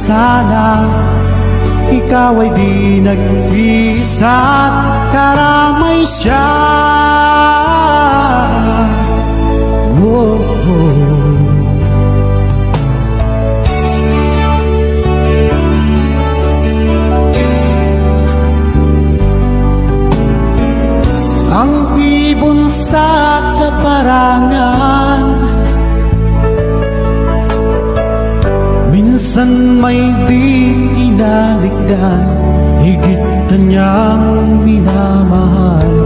sana ikaw ay di nag-iisa't karamay siya. Oh, oh. Ang ibon sa kaparangan minsan may di inaligdan, higit na niyang minamahal.